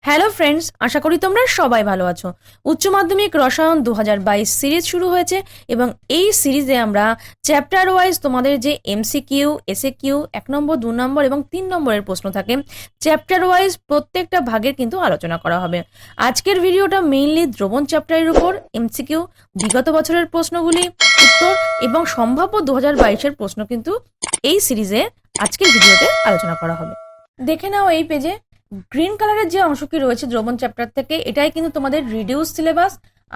Hello friends, আশা করি তোমরা সবাই ভালো আছো। উচ্চ মাধ্যমিক রসায়ন 2022 সিরিজ শুরু হয়েছে এবং এই সিরিজে আমরা চ্যাপ্টার ওয়াইজ তোমাদের যে এমসিকিউ, এসএকিউ 1 নম্বর, 2 নম্বর এবং 3 নম্বরের প্রশ্ন থাকে, চ্যাপ্টার ওয়াইজ প্রত্যেকটা ভাগের কিন্তু আলোচনা করা হবে। আজকের ভিডিওটা মেইনলি দ্রবণ চ্যাপ্টারের উপর এমসিকিউ, বিগত বছরের প্রশ্নগুলি উত্তর এবং সম্ভাব্য 2022-এর প্রশ্ন কিন্তু এই সিরিজে আজকের ভিডিওতে আলোচনা করা হবে। দেখে নাও এই পেজে গ্রিন কালারের যে অংশটি রয়েছে দ্রবণ চ্যাপ্টার থেকে, এটাই কিন্তু তোমাদের রিডিউস সিলেবাস,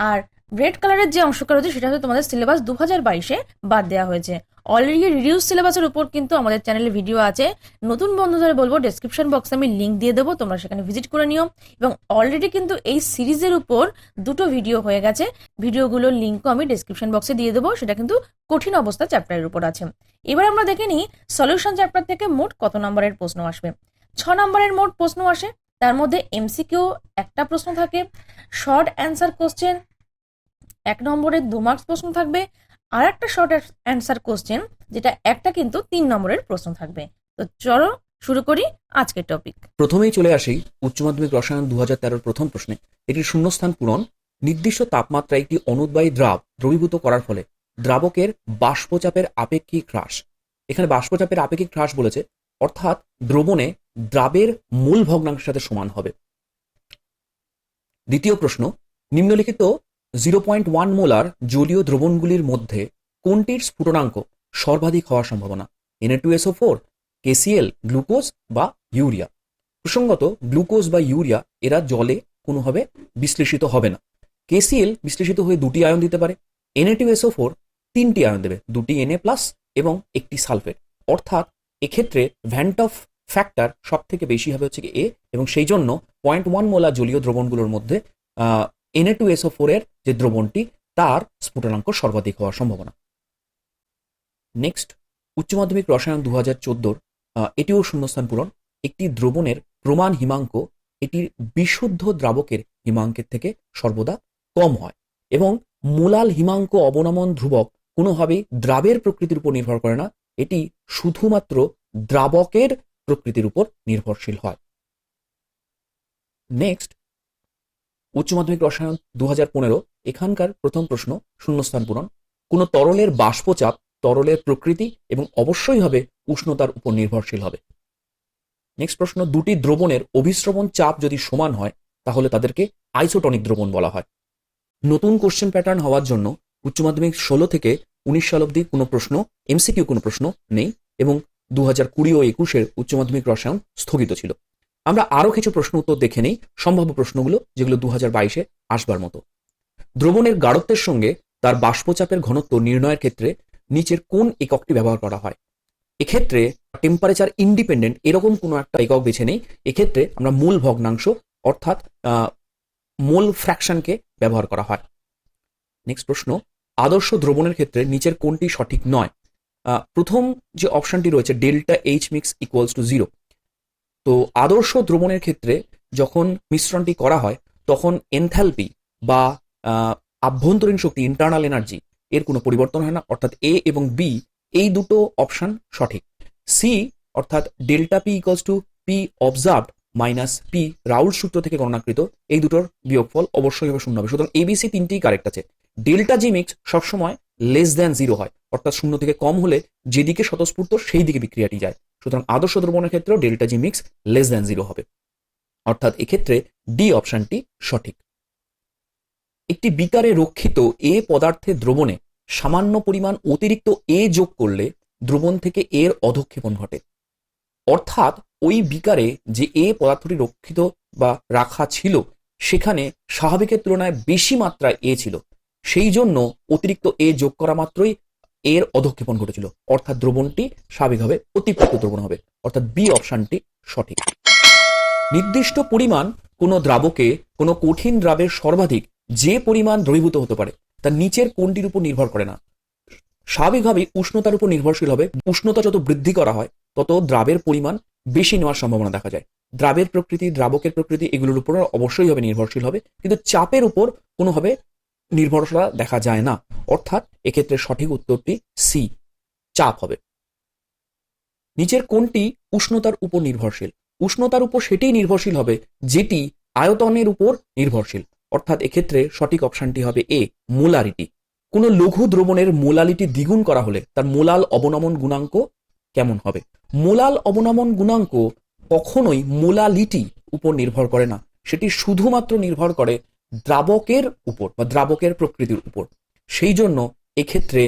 আর রেড কালারের যে অংশটা রয়েছে সেটা হচ্ছে তোমাদের সিলেবাস 2022-এ বাদ দেওয়া হয়েছে। অলরেডি রিডিউস সিলেবাসের উপর কিন্তু আমাদের চ্যানেলে ভিডিও আছে। নতুন বন্ধুদের বলবো ডেসক্রিপশন বক্সে আমি লিঙ্ক দিয়ে দেবো, তোমরা সেখানে ভিজিট করে নিও। এবং অলরেডি কিন্তু এই সিরিজের উপর দুটো ভিডিও হয়ে গেছে, ভিডিওগুলোর লিঙ্কও আমি ডেসক্রিপশন বক্সে দিয়ে দেবো। সেটা কিন্তু কঠিন অবস্থা চ্যাপ্টারের উপর আছে। এবার আমরা দেখে নিই সলিউশন চ্যাপ্টার থেকে মোট কত নম্বরের প্রশ্ন আসবে। 6 নম্বরের মোট প্রশ্ন আসে, তার মধ্যে এমসিকিউ একটা প্রশ্ন থাকে, শর্ট অ্যান্সার কোশ্চেন 1 নম্বরের 2 মার্কস প্রশ্ন থাকবে, আর একটা শর্ট অ্যান্সার কোশ্চেন যেটা একটা কিন্তু 3 নম্বরের প্রশ্ন থাকবে। তো চলো শুরু করি আজকের টপিক। প্রথমেই চলে আসি উচ্চ মাধ্যমিক রসায়ন 2013 প্রথম প্রশ্নে। এটির শূন্যস্থান পূরণ। নির্দিষ্ট তাপমাত্রায় একটি অনুদ্বায়ী দ্রবীভূত করার ফলে দ্রাবকের বাষ্পচাপের আপেক্ষিক হ্রাস। এখানে বাষ্পচাপের আপেক্ষিক হ্রাস বলেছে, অর্থাৎ দ্রবণে দ্রাবের মূল ভগ্নাংশের সাথে সমান হবে। দ্বিতীয় প্রশ্ন, নিম্নলিখিত 0.1 মোলার জলীয় দ্রবণগুলির মধ্যে কোনটির স্ফুটনাঙ্ক সর্বাধিক হওয়ার সম্ভাবনা? Na2SO4, KCl, গ্লুকোজ বা ইউরিয়া? প্রসঙ্গত, গ্লুকোজ বা ইউরিয়া এরা জলে কোনোভাবে বিশ্লেষিত হবে না। KCl বিশ্লেষিত হয়ে 2টি আয়ন দিতে পারে, Na2SO4 3টি আয়ন দেবে, 2টি Na+ এবং 1টি সালফেট। অর্থাৎ এক্ষেত্রে ভ্যান্ট অফ ফ্যাক্টর সব থেকে বেশি হবে হচ্ছে এ, এবং সেই জন্য 0.1 মোলা জলীয় দ্রবণগুলোর মধ্যে Na2SO4 এর যে দ্রবণটি তার স্ফুটনাঙ্ক সর্বাধিক হওয়ার সম্ভাবনা। নেক্সট, উচ্চ মাধ্যমিক রসায়ন 2014 এটিও শূন্যস্থান পূরণ। একটি দ্রবণের প্রমাণ হিমাঙ্ক এটির বিশুদ্ধ দ্রাবকের হিমাঙ্কের থেকে সর্বদা কম হয়, এবং মোলাল হিমাঙ্ক অবনমন ধ্রুবক কোনোভাবেই দ্রাবের প্রকৃতির উপর নির্ভর করে না, এটি শুধুমাত্র দ্রাবকের প্রকৃতির উপর নির্ভরশীল হয়। নেক্সট, উচ্চ মাধ্যমিক রসায়ন 2015 এখানকার প্রথম প্রশ্ন শূন্যস্থান পূরণ। কোনো তরলের বাষ্পচাপ তরলের প্রকৃতি এবং অবশ্যই হবে উষ্ণতার উপর নির্ভরশীল হবে। নেক্সট প্রশ্ন, দুটি দ্রবণের অভিস্রবণ চাপ যদি সমান হয় তাহলে তাদেরকে আইসোটনিক দ্রবণ বলা হয়। নতুন কোশ্চেন প্যাটার্ন হওয়ার জন্য উচ্চ মাধ্যমিক 16 থেকে 19 সাল অবধি কোনো প্রশ্ন এমসিকিউ কোনো প্রশ্ন নেই, এবং 2020 ও 21-এর উচ্চ মাধ্যমিক রসায়ন স্থগিত ছিল। আমরা আরো কিছু প্রশ্ন উত্তর দেখে নেই, সম্ভাব্য প্রশ্নগুলো যেগুলো 2022-এ আসবার মতো। দ্রবণের গাঢ়ত্বের সঙ্গে তার বাষ্পচাপের ঘনত্ব নির্ণয়ের ক্ষেত্রে নিচের কোন এককটি ব্যবহার করা হয়? এক্ষেত্রে টেম্পারেচার ইন্ডিপেন্ডেন্ট এরকম কোনো একটা একক বেছে নেই, এক্ষেত্রে আমরা মূল ভগ্নাংশ অর্থাৎ মোল ফ্র্যাকশনকে ব্যবহার করা হয়। নেক্সট প্রশ্ন, আদর্শ দ্রবণের ক্ষেত্রে নিচের কোনটি সঠিক নয়? প্রথম যে অপশনটি রয়েছে delta H mix equals to 0। তো আদর্শ দ্রবণের ক্ষেত্রে যখন মিশ্রণটি করা হয় তখন এনথ্যালপি বা আভ্যন্তরীণ শক্তি ইন্টারনাল এনার্জি এর কোনো পরিবর্তন হয় না, অর্থাৎ এ এবং বি এই দুটো অপশন সঠিক। সি অর্থাৎ delta P equals to P observed minus P Raoult সূত্র থেকে গণনাকৃত, এই দুটোর বিয়োগফল অবশ্যই হবে 0 হবে। সুতরাং এবিসি তিনটেই কারেক্ট আছে। ডেল্টা জি মিক্স সবসময় লেস দ্যান 0 হয়, অর্থাৎ 0 থেকে কম হলে যেদিকে স্বতঃস্ফূর্ত সেই দিকে বিক্রিয়াটি যায়। সুতরাং আদর্শ দ্রবণের ক্ষেত্রেও ডেল্টা জি মিক্স লেস দ্যান 0 হবে, অর্থাৎ এক্ষেত্রে ডি অপশনটি সঠিক। একটি বিকারে রক্ষিত এ পদার্থের দ্রবণে সামান্য পরিমাণ অতিরিক্ত এ যোগ করলে দ্রবণ থেকে এর অধঃক্ষেপণ ঘটে। অর্থাৎ ওই বিকারে যে এ পদার্থটি রক্ষিত বা রাখা ছিল সেখানে স্বাভাবিকের তুলনায় বেশি মাত্রায় এ ছিল, সেই জন্য অতিরিক্ত এ যোগ করা মাত্রই এর অধঃক্ষেপণ ঘটেছিল, অর্থাৎ দ্রবণটি স্বাভাবিকভাবে অতিপ্রাপ্ত দ্রবণ হবে, অর্থাৎ বি অপশনটি সঠিক। নির্দিষ্ট পরিমাণ কোনো দ্রাবকে কোনো কঠিন দ্রাবের সর্বাধিক যে পরিমাণ দ্রবীভূত হতে পারে তার নিচের কোনটির উপর নির্ভর করে না? স্বাভাবিকভাবেই উষ্ণতার উপর নির্ভরশীল হবে। উষ্ণতা যত বৃদ্ধি করা হয় তত দ্রাবের পরিমাণ বেশি নেওয়ার সম্ভাবনা দেখা যায়। দ্রাবের প্রকৃতি, দ্রাবকের প্রকৃতি এগুলোর উপর অবশ্যই হবে নির্ভরশীল হবে, কিন্তু চাপের উপর কোনোভাবে নির্ভরশীলতা দেখা যায় না, অর্থাৎ এক্ষেত্রে সঠিক উত্তরটি সি, চাপ হবে। নিচের কোনটি উষ্ণতার উপর নির্ভরশীল? উষ্ণতার উপর সেটাই নির্ভরশীল হবে যেটি আয়তনের উপর নির্ভরশীল, অর্থাৎ এক্ষেত্রে সঠিক অপশনটি হবে এ, মোলারিটি। কোনো লঘু দ্রবণের মোলালিটি দ্বিগুণ করা হলে তার মোলাল অবনমন গুণাঙ্ক কেমন হবে? মোলাল অবনমন গুণাঙ্ক কখনোই মোলালিটি উপর নির্ভর করে না, সেটি শুধুমাত্র নির্ভর করে দ্রাবকের উপর বা দ্রাবকের প্রকৃতির উপর। সেই জন্য এক্ষেত্রে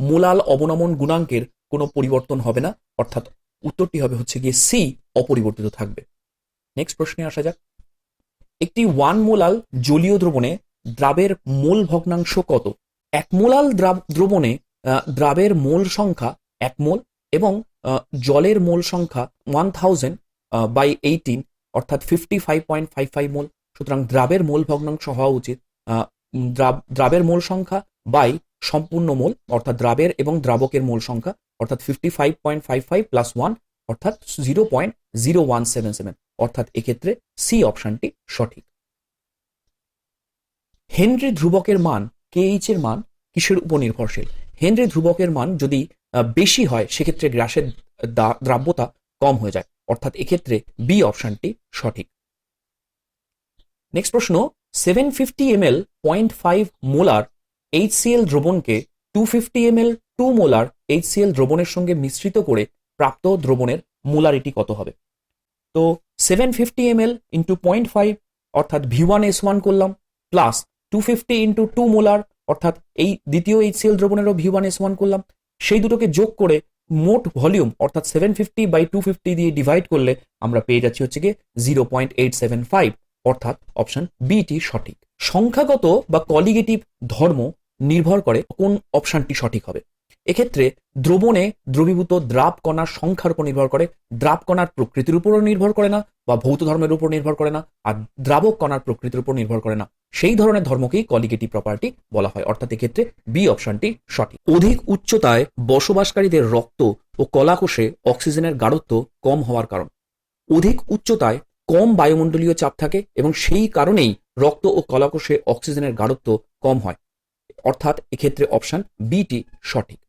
মোলাল অবনমন গুণাঙ্কের কোনো পরিবর্তন হবে না, অর্থাৎ উত্তরটি হবে হচ্ছে গিয়ে সি, অপরিবর্তিত থাকবে। নেক্সট প্রশ্নে আসা যাক। একটি 1 মোলাল জলীয় দ্রবণে দ্রাবের মোল ভগ্নাংশ কত? 1 মোলাল দ্রবণে দ্রাবের মোল সংখ্যা 1 মোল এবং জলের মোল সংখ্যা 1000/18 অর্থাৎ 55.55 মোল। সুতরাং দ্রাবের মোল ভগ্নাংশ হওয়া উচিত দ্রাবের মোল সংখ্যা বাই সম্পূর্ণ মোল, অর্থাৎ দ্রাবের এবং দ্রাবকের মোল সংখ্যা, অর্থাৎ 55.55 প্লাস 1 অর্থাৎ 0.0177, অর্থাৎ এক্ষেত্রে সি অপশনটি সঠিক। হেনরি ধ্রুবকের মান KH এর মান কিসের উপর নির্ভরশীল? হেনরি ধ্রুবকের মান যদি বেশি হয় সেক্ষেত্রে গ্যাসের দ্রাব্যতা কম হয়ে যায়, অর্থাৎ এক্ষেত্রে বি অপশনটি সঠিক। নেক্সট প্রশ্ন, 750 ml 0.5 molar HCl দ্রবণকে 250 ml 2 molar HCl দ্রবণের সঙ্গে মিশ্রিত করে প্রাপ্ত দ্রবণের মোলারিটি কত হবে? তো 750 ml ইন্টু 0.5 অর্থাৎ V1S1 করলাম, প্লাস 250 ইন্টু 2 মোলার অর্থাৎ এই দ্বিতীয় HCl দ্রবণেরও V1S1 করলাম, সেই দুটোকে যোগ করে মোট ভলিউম অর্থাৎ 750/250 দিয়ে ডিভাইড করলে আমরা পেয়ে যাচ্ছি হচ্ছে গিয়ে 0.875, অর্থাৎ অপশন বিটি সঠিক। সংখ্যাগত বা কলিগেটিভ ধর্ম নির্ভর করে কোন অপশনটি সঠিক হবে? এক্ষেত্রে দ্রবণে দ্রবীভূত দ্রাব কণার সংখ্যার উপর নির্ভর করে, দ্রাব কণার প্রকৃতির উপরও নির্ভর করে না বা ভৌত ধর্মের উপর নির্ভর করে না, আর দ্রাবক কণার প্রকৃতির উপর নির্ভর করে না। সেই ধরনের ধর্মকেই কলিগেটিভ প্রপার্টি বলা হয়, অর্থাৎ এক্ষেত্রে বি অপশনটি সঠিক। অধিক উচ্চতায় বসবাসকারীদের রক্ত ও কলাকোষে অক্সিজেনের গাঢ়ত্ব কম হওয়ার কারণ। অধিক উচ্চতায় কম বায়ুমণ্ডলীয় চাপ থাকে এবং সেই কারণেই রক্ত ও কলাকোষে অক্সিজেনের গাঢ়ত্ব কম হয়, অর্থাৎ এক্ষেত্রে অপশন বিটি সঠিক।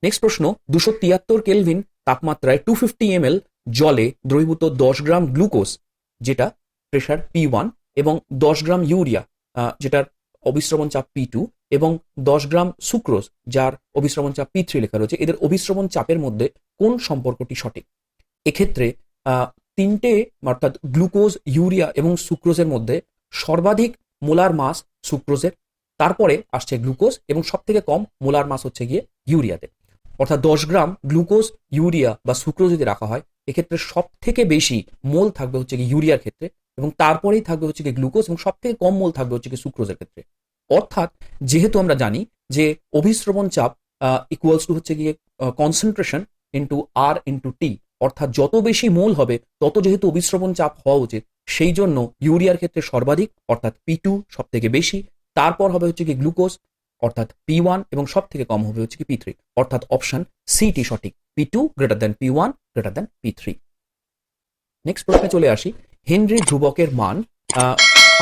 নেক্সট প্রশ্ন, 273 কেলভিন তাপমাত্রায় 250 ml জলে দ্রবীভূত 10 গ্রাম গ্লুকোজ যেটা প্রেসার P1 এবং 10 গ্রাম ইউরিয়া যেটার অবিশ্রবণ চাপ P2 এবং 10 গ্রাম সুক্রোজ যার অবিশ্রবণ চাপ P3 লেখা রয়েছে, এদের অবিশ্রবণ চাপের মধ্যে কোন সম্পর্কটি সঠিক? এক্ষেত্রে তিনটে অর্থাৎ গ্লুকোজ, ইউরিয়া এবং সুক্রোজের মধ্যে সর্বাধিক মোলার মাস সুক্রোজের, তারপরে আসছে গ্লুকোজ এবং সব থেকে কম মোলার মাস হচ্ছে গিয়ে ইউরিয়াতে। অর্থাৎ 10 গ্রাম গ্লুকোজ, ইউরিয়া বা সুক্রোজ যদি রাখা হয় এক্ষেত্রে সব থেকে বেশি মোল থাকবে হচ্ছে গিয়ে ইউরিয়ার ক্ষেত্রে এবং তারপরেই থাকবে হচ্ছে গিয়ে গ্লুকোজ এবং সব থেকে কম মোল থাকবে হচ্ছে গিয়ে সুক্রোজের ক্ষেত্রে। অর্থাৎ যেহেতু আমরা জানি যে অভিস্রবণ চাপ ইকুয়ালস টু হচ্ছে গিয়ে কনসেন্ট্রেশন ইন্টু আর ইন্টু টি, অর্থাৎ যত বেশি মোল হবে তত যেহেতু অভিস্রবণ চাপ হওয়া উচিত, সেই জন্য ইউরিয়ার ক্ষেত্রে সর্বাধিক অর্থাৎ P2 সব থেকে বেশি, তারপর হবে হচ্ছে কি গ্লুকোজ অর্থাৎ P1 এবং সব থেকে কম হবে হচ্ছে কি P3, অর্থাৎ অপশন সিটি সঠিক, P2 greater than P1 greater than P3। Next প্রশ্নে চলে আসি। হেনরি ধ্রুবকের মান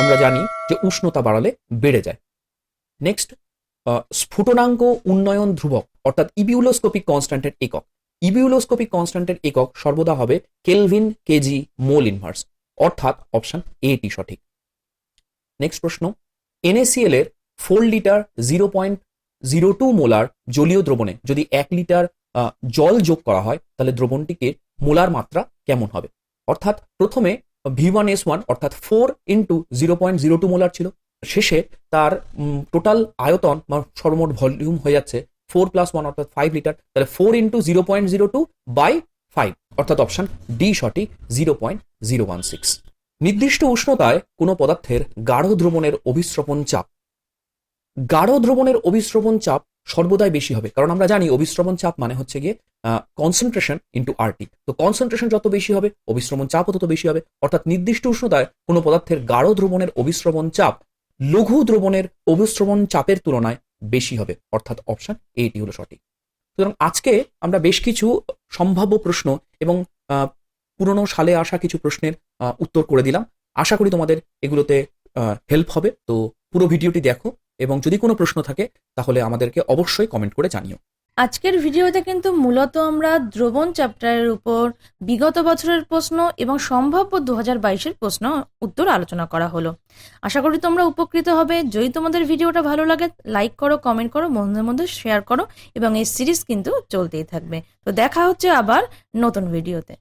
আমরা জানি যে উষ্ণতা বাড়ালে বেড়ে যায়। নেক্সট, স্ফুটনাঙ্ক উন্নয়ন ধ্রুবক অর্থাৎ ইবিউলোস্কোপিক কনস্ট্যান্টের একক। ইবিউলোস্কোপিক কনস্ট্যান্টের একক সর্বদা হবে কেলভিন, কেজি, মোল ইনভার্স, অর্থাৎ অপশন এটি সঠিক। নেক্সট প্রশ্ন, NaCl এর 4 লিটার 0.02 মোলার জলীয় দ্রবণে যদি 1 লিটার জল যোগ করা হয় তাহলে দ্রবণটিকে মোলার মাত্রা কেমন হবে? অর্থাৎ প্রথমে V1S1 অর্থাৎ 4 ইন্টু 0.02 মোলার ছিল, শেষে তার টোটাল আয়তন বা সর্বমোট ভলিউম হয়ে যাচ্ছে 4 + 1 অর্থাৎ 5 লিটার, তাহলে 4 ইন্টু 0.02/5 অর্থাৎ অপশন ডি সঠিক, 0.016। নির্দিষ্ট উষ্ণতায় কোনো পদার্থের গাঢ় দ্রবণের অভিস্রবণ চাপ। গাঢ় দ্রবণের অভিস্রবণ চাপ সর্বদাই বেশি হবে, কারণ আমরা জানি অভিস্রবণ চাপ মানে হচ্ছে গিয়ে কনসেন্ট্রেশন ইন্টু আরটি, তো কনসেন্ট্রেশন যত বেশি হবে অভিস্রবণ চাপও তত বেশি হবে, অর্থাৎ নির্দিষ্ট উষ্ণতায় কোনো পদার্থের গাঢ় দ্রবণের অভিস্রবণ চাপ লঘু দ্রবণের অভিস্রবণ চাপের তুলনায় বেশি হবে, অর্থাৎ অপশন এটি হলো সঠিক। সুতরাং আজকে আমরা বেশ কিছু সম্ভাব্য প্রশ্ন এবং পুরনো সালে আসা কিছু প্রশ্নের উত্তর করে দিলাম। আশা করি তোমাদের এগুলোতে হেল্প হবে। তো পুরো ভিডিওটি দেখো এবং যদি কোনো প্রশ্ন থাকে তাহলে আমাদেরকে অবশ্যই কমেন্ট করে জানিও। আজকের ভিডিওতে কিন্তু মূলত আমরা দ্রবণ চ্যাপ্টারের উপর বিগত বছরের প্রশ্ন এবং সম্ভাব্য 2022-এর প্রশ্ন উত্তর আলোচনা করা হলো। আশা করি তোমরা উপকৃত হবে। যদি তোমাদের ভিডিওটা ভালো লাগে লাইক করো, কমেন্ট করো, বন্ধুদের মধ্যে শেয়ার করো এবং এই সিরিজ কিন্তু চলতেই থাকবে। তো দেখা হচ্ছে আবার নতুন ভিডিওতে।